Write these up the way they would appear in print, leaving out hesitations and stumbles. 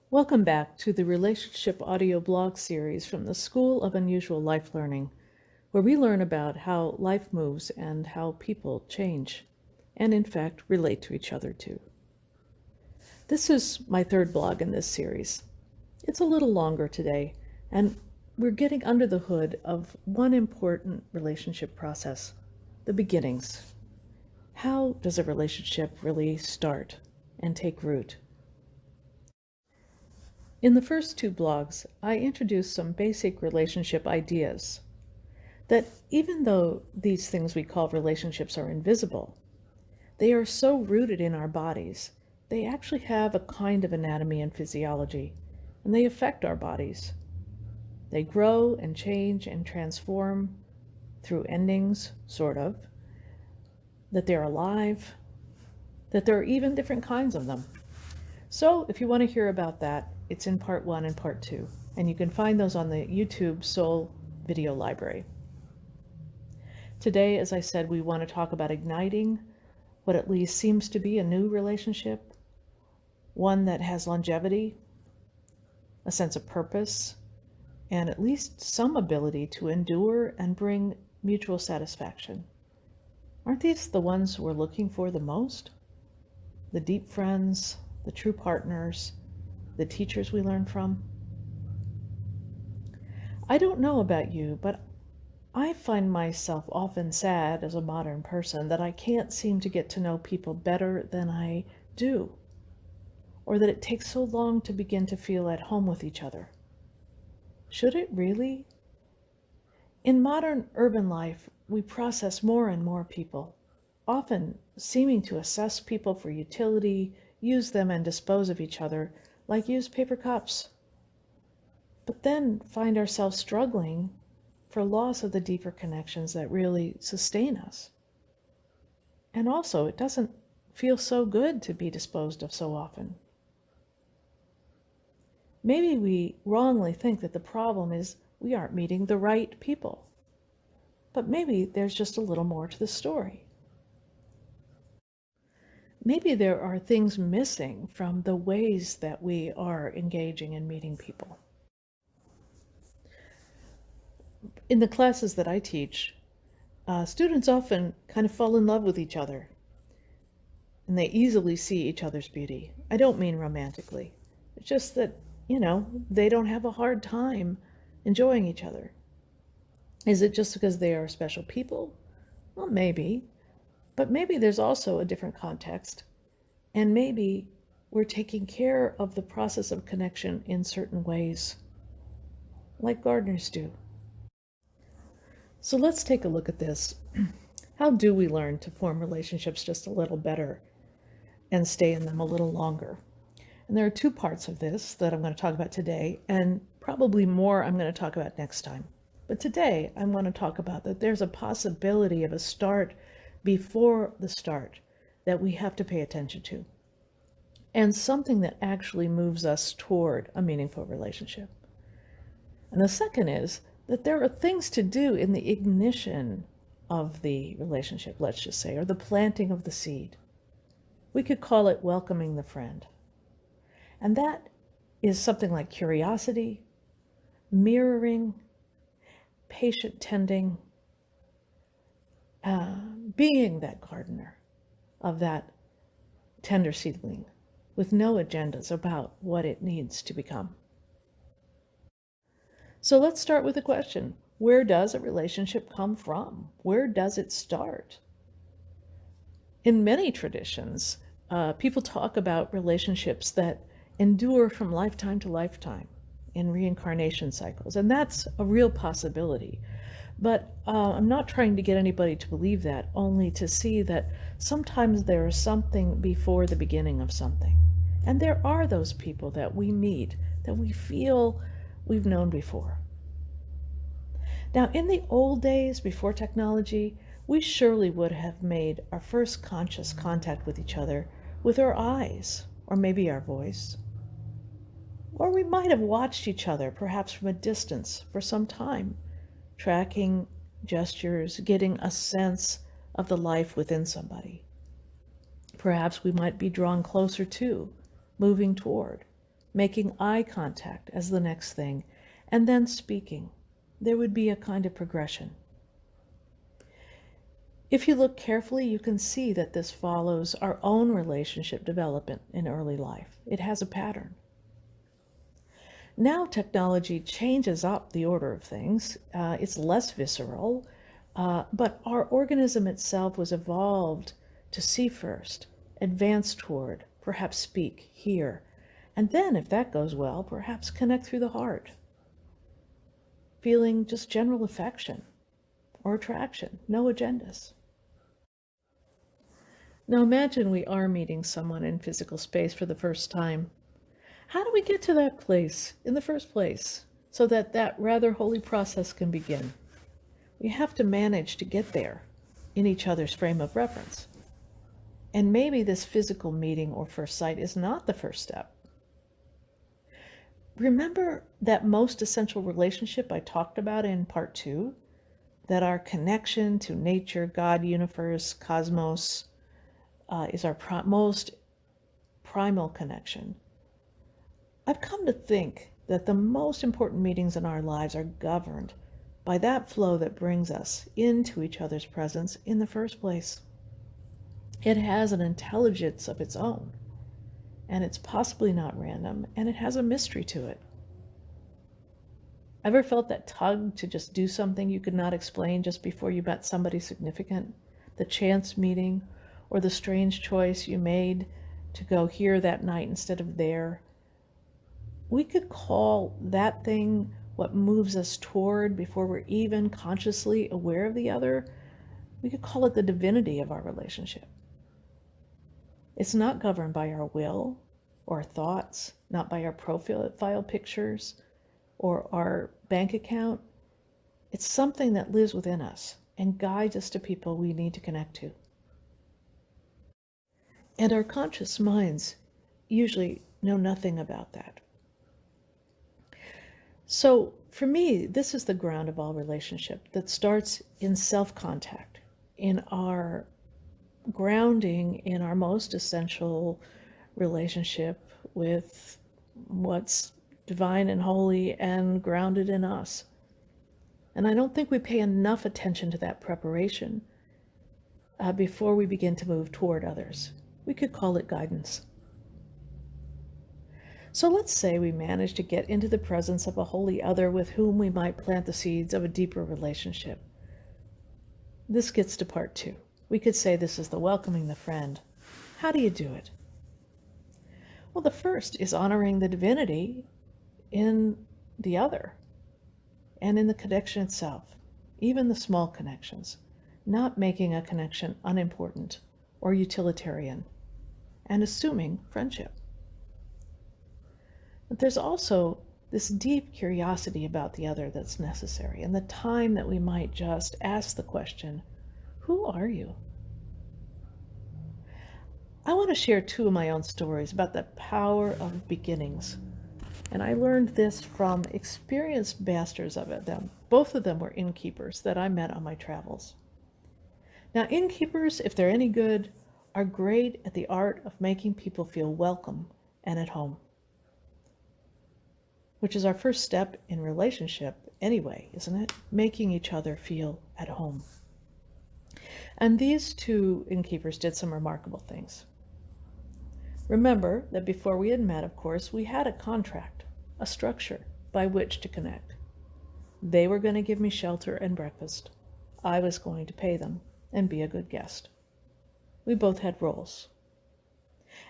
Welcome back to the Relationship Audio Blog series from the School of Unusual Life Learning, where we learn about how life moves and how people change, and in fact relate to each other too. This is my third blog in this series. It's a little longer today, and we're getting under the hood of one important relationship process, the beginnings. How does a relationship really start and take root? In the first two blogs, I introduced some basic relationship ideas that even though these things we call relationships are invisible, they are so rooted in our bodies, they actually have a kind of anatomy and physiology, and they affect our bodies. They grow and change and transform through endings, sort of, that they're alive, that there are even different kinds of them. So if you want to hear about that, it's in part 1 and part 2, and you can find those on the YouTube SoULL video library. Today, as I said, we want to talk about igniting what at least seems to be a new relationship, one that has longevity, a sense of purpose, and at least some ability to endure and bring mutual satisfaction. Aren't these the ones we're looking for the most? The deep friends, the true partners, the teachers we learn from? I don't know about you, but I find myself often sad as a modern person that I can't seem to get to know people better than I do, or that it takes so long to begin to feel at home with each other. Should it really? In modern urban life, we process more and more people, often seeming to assess people for utility, use them and dispose of each other like used paper cups, but then find ourselves struggling for loss of the deeper connections that really sustain us. And also, it doesn't feel so good to be disposed of so often. Maybe we wrongly think that the problem is we aren't meeting the right people, but maybe there's just a little more to the story. Maybe there are things missing from the ways that we are engaging and meeting people. In the classes that I teach, students often kind of fall in love with each other, and they easily see each other's beauty. I don't mean romantically. It's just that, they don't have a hard time enjoying each other. Is it just because they are special people? Well, maybe. But maybe there's also a different context, and maybe we're taking care of the process of connection in certain ways, like gardeners do. So let's take a look at this. How do we learn to form relationships just a little better and stay in them a little longer? And there are two parts of this that I'm going to talk about today, and probably more I'm going to talk about next time. But today I want to talk about that there's a possibility of a start before the start that we have to pay attention to, and something that actually moves us toward a meaningful relationship. And the second is that there are things to do in the ignition of the relationship, let's just say, or the planting of the seed. We could call it welcoming the friend. And that is something like curiosity, mirroring, patient tending, being that gardener of that tender seedling with no agendas about what it needs to become. So let's start with the question, where does a relationship come from? Where does it start? In many traditions, people talk about relationships that endure from lifetime to lifetime in reincarnation cycles, and that's a real possibility. But I'm not trying to get anybody to believe that, only to see that sometimes there is something before the beginning of something. And there are those people that we meet that we feel we've known before. Now, in the old days, before technology, we surely would have made our first conscious contact with each other with our eyes, or maybe our voice. Or we might have watched each other, perhaps from a distance, for some time, tracking gestures, getting a sense of the life within somebody. Perhaps we might be drawn closer to, moving toward, making eye contact as the next thing, and then speaking. There would be a kind of progression. If you look carefully, you can see that this follows our own relationship development in early life. It has a pattern. Now technology changes up the order of things. It's less visceral, but our organism itself was evolved to see first, advance toward, perhaps speak, hear, and then, if that goes well, perhaps connect through the heart, feeling just general affection or attraction, no agendas. Now imagine we are meeting someone in physical space for the first time. How do we get to that place in the first place so that that rather holy process can begin? We have to manage to get there in each other's frame of reference. And maybe this physical meeting or first sight is not the first step. Remember that most essential relationship I talked about in part 2? That our connection to nature, God, universe, cosmos is our most primal connection. I've come to think that the most important meetings in our lives are governed by that flow that brings us into each other's presence in the first place. It has an intelligence of its own, and it's possibly not random, and it has a mystery to it. Ever felt that tug to just do something you could not explain just before you met somebody significant? The chance meeting, or the strange choice you made to go here that night instead of there? We could call that thing what moves us toward before we're even consciously aware of the other. We could call it the divinity of our relationship. It's not governed by our will or thoughts, not by our profile pictures or our bank account. It's something that lives within us and guides us to people we need to connect to. And our conscious minds usually know nothing about that. So for me, this is the ground of all relationship that starts in self-contact, in our grounding in our most essential relationship with what's divine and holy and grounded in us. And I don't think we pay enough attention to that preparation before we begin to move toward others. We could call it guidance. So let's say we manage to get into the presence of a holy other with whom we might plant the seeds of a deeper relationship. This gets to part 2. We could say this is the welcoming the friend. How do you do it? Well, the first is honoring the divinity in the other and in the connection itself, even the small connections, not making a connection unimportant or utilitarian, and assuming friendship. But there's also this deep curiosity about the other that's necessary, and the time that we might just ask the question, who are you? I want to share 2 of my own stories about the power of beginnings. And I learned this from experienced masters of it. Both of them were innkeepers that I met on my travels. Now, innkeepers, if they're any good, are great at the art of making people feel welcome and at home, which is our first step in relationship anyway, isn't it? Making each other feel at home. And these 2 innkeepers did some remarkable things. Remember that before we had met, of course, we had a contract, a structure by which to connect. They were going to give me shelter and breakfast. I was going to pay them and be a good guest. We both had roles.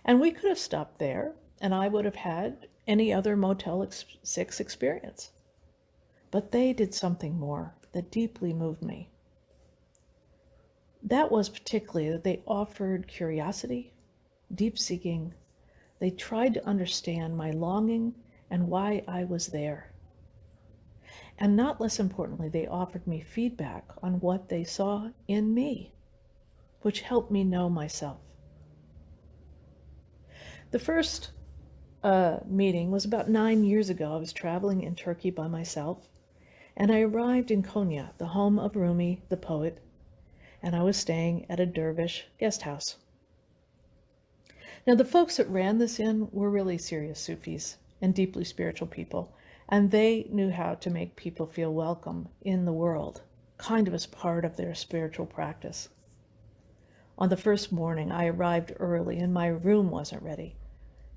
And we could have stopped there, and I would have had any other Motel 6 experience. But they did something more that deeply moved me. That was particularly that they offered curiosity, deep seeking. They tried to understand my longing and why I was there. And not less importantly, they offered me feedback on what they saw in me, which helped me know myself. The first meeting was about 9 years ago. I was traveling in Turkey by myself, and I arrived in Konya, the home of Rumi, the poet, and I was staying at a dervish guest house. Now, the folks that ran this inn were really serious Sufis. and deeply spiritual people, and they knew how to make people feel welcome in the world, kind of as part of their spiritual practice. On the first morning, I arrived early and my room wasn't ready,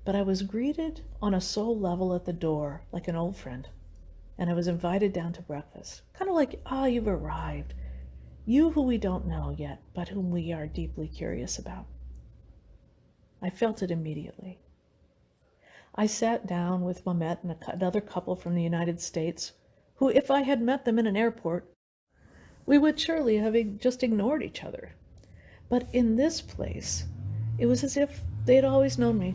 but I was greeted on a soul level at the door like an old friend, and I was invited down to breakfast, kind of like, you've arrived. You who we don't know yet, but whom we are deeply curious about. I felt it immediately. I sat down with Mamet and another couple from the United States, who, if I had met them in an airport, we would surely have just ignored each other. But in this place, it was as if they'd always known me.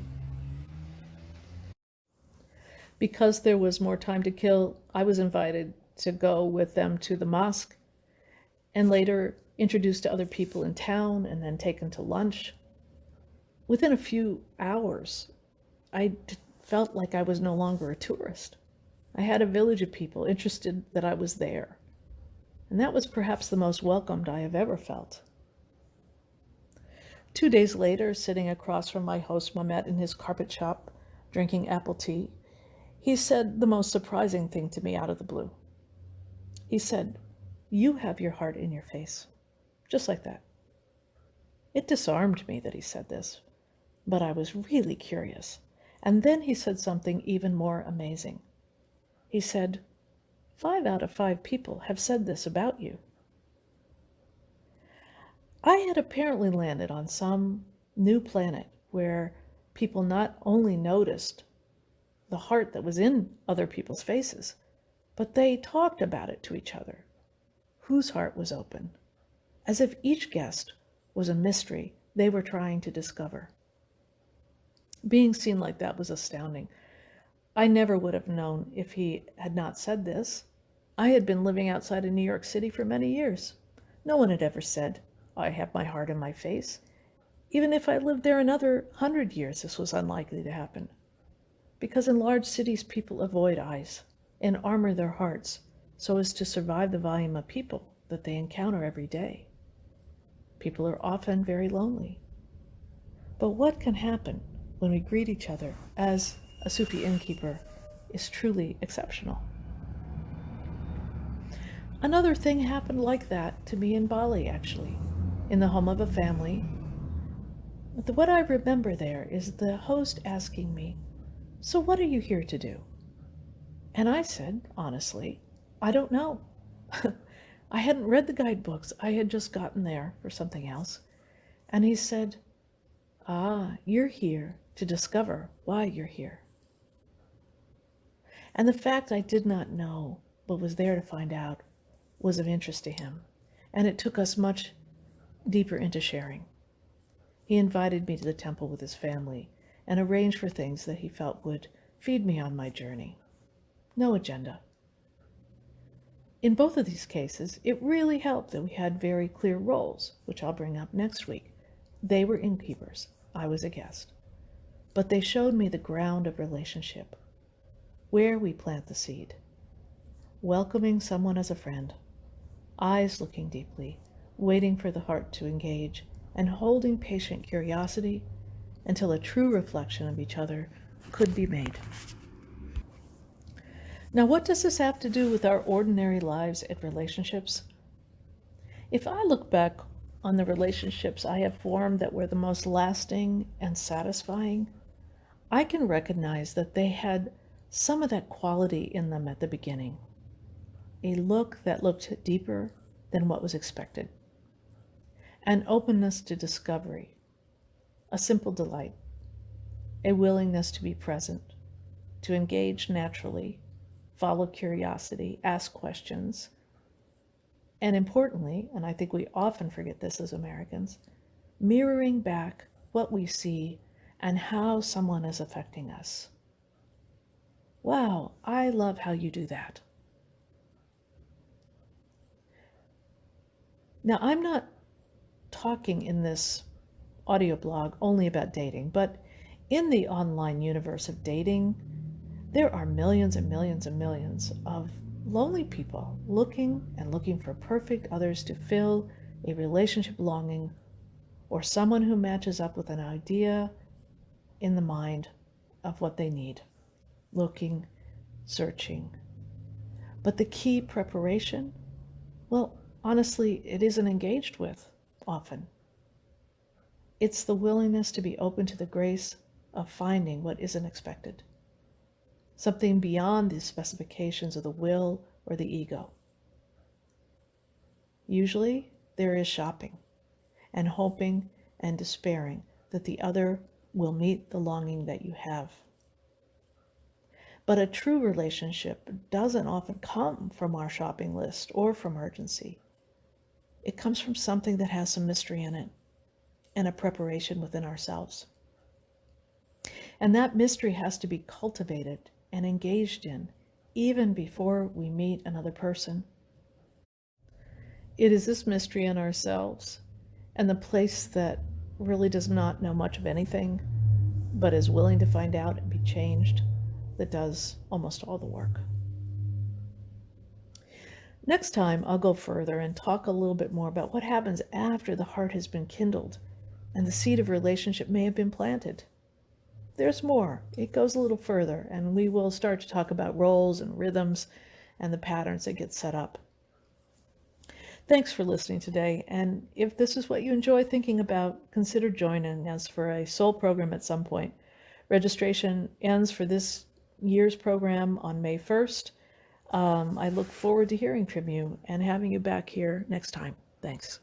Because there was more time to kill, I was invited to go with them to the mosque and later introduced to other people in town and then taken to lunch. Within a few hours, I felt like I was no longer a tourist. I had a village of people interested that I was there, and that was perhaps the most welcomed I have ever felt. 2 days later, sitting across from my host Mamet in his carpet shop, drinking apple tea, he said the most surprising thing to me out of the blue. He said, "You have your heart in your face," just like that. It disarmed me that he said this, but I was really curious. And then he said something even more amazing. He said, 5 out of 5 people have said this about you. I had apparently landed on some new planet where people not only noticed the heart that was in other people's faces, but they talked about it to each other. Whose heart was open? As if each guest was a mystery they were trying to discover. Being seen like that was astounding. I never would have known if he had not said this. I had been living outside of New York City for many years. No one had ever said, "I have my heart in my face." Even if I lived there another 100 years, this was unlikely to happen. Because in large cities, people avoid eyes and armor their hearts so as to survive the volume of people that they encounter every day. People are often very lonely. But what can happen when we greet each other as a Sufi innkeeper is truly exceptional. Another thing happened like that to me in Bali, actually, in the home of a family. What I remember there is the host asking me, "So what are you here to do?" And I said, honestly, "I don't know." I hadn't read the guidebooks. I had just gotten there for something else. And he said, "You're here to discover why you're here." And the fact I did not know, but was there to find out, was of interest to him. And it took us much deeper into sharing. He invited me to the temple with his family and arranged for things that he felt would feed me on my journey. No agenda. In both of these cases, it really helped that we had very clear roles, which I'll bring up next week. They were innkeepers. I was a guest. But they showed me the ground of relationship, where we plant the seed, welcoming someone as a friend, eyes looking deeply, waiting for the heart to engage, and holding patient curiosity until a true reflection of each other could be made. Now, what does this have to do with our ordinary lives and relationships? If I look back on the relationships I have formed that were the most lasting and satisfying, I can recognize that they had some of that quality in them at the beginning. A look that looked deeper than what was expected. An openness to discovery. A simple delight. A willingness to be present. To engage naturally. Follow curiosity. Ask questions. And importantly, and I think we often forget this as Americans, mirroring back what we see and how someone is affecting us. Wow, I love how you do that. Now, I'm not talking in this audio blog only about dating, but in the online universe of dating, there are millions and millions and millions of lonely people looking for perfect others to fill a relationship longing or someone who matches up with an idea in the mind of what they need. looking, searching. But the key preparation, well, honestly, it isn't engaged with often. It's the willingness to be open to the grace of finding what isn't expected, something beyond the specifications of the will or the ego. Usually, there is shopping and hoping and despairing that the other will meet the longing that you have. But a true relationship doesn't often come from our shopping list or from urgency. It comes from something that has some mystery in it and a preparation within ourselves. And that mystery has to be cultivated and engaged in even before we meet another person. It is this mystery in ourselves and the place that really does not know much of anything, but is willing to find out and be changed, that does almost all the work. Next time, I'll go further and talk a little bit more about what happens after the heart has been kindled and the seed of relationship may have been planted. There's more. It goes a little further, and we will start to talk about roles and rhythms and the patterns that get set up. Thanks for listening today, and if this is what you enjoy thinking about, consider joining us for a SoULL program at some point. Registration ends for this year's program on May 1st. I look forward to hearing from you and having you back here next time. Thanks.